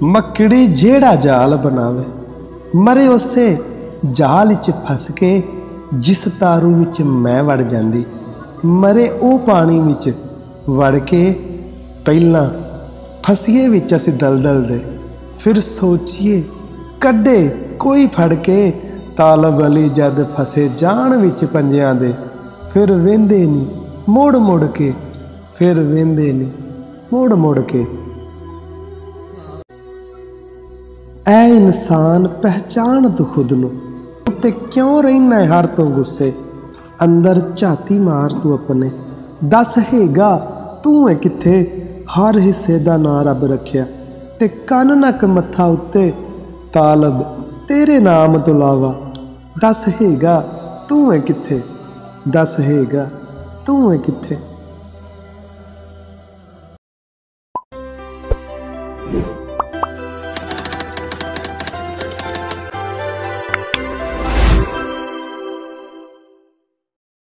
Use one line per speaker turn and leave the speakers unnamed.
मकड़ी जेड़ा जाल बनावे मरे उसे जाल च फस के जिस तारू विच मैं वड़ जांदी मरे ओ पानी विच वड़ के पहला फसीए विच असी दलदल दे फिर सोचिए कड्डे कोई फड़ के तालब अली जद फसे जान विच पंजियां दे फिर वेंदे नी मुड़ मुड़ के फिर वेंदे नी मुड़ मुड़ के। ऐ इंसान पहचान तू खुद नू ते क्यों रहना है हर तो गुस्से अंदर झाती मार तू अपने दस हेगा तू है किथे हर हिस्से दा नां रब रखिया ते कन नक मत्था उत्ते तालब तेरे नाम तो लावा दस हेगा तू है किथे दस हेगा तू है किथे।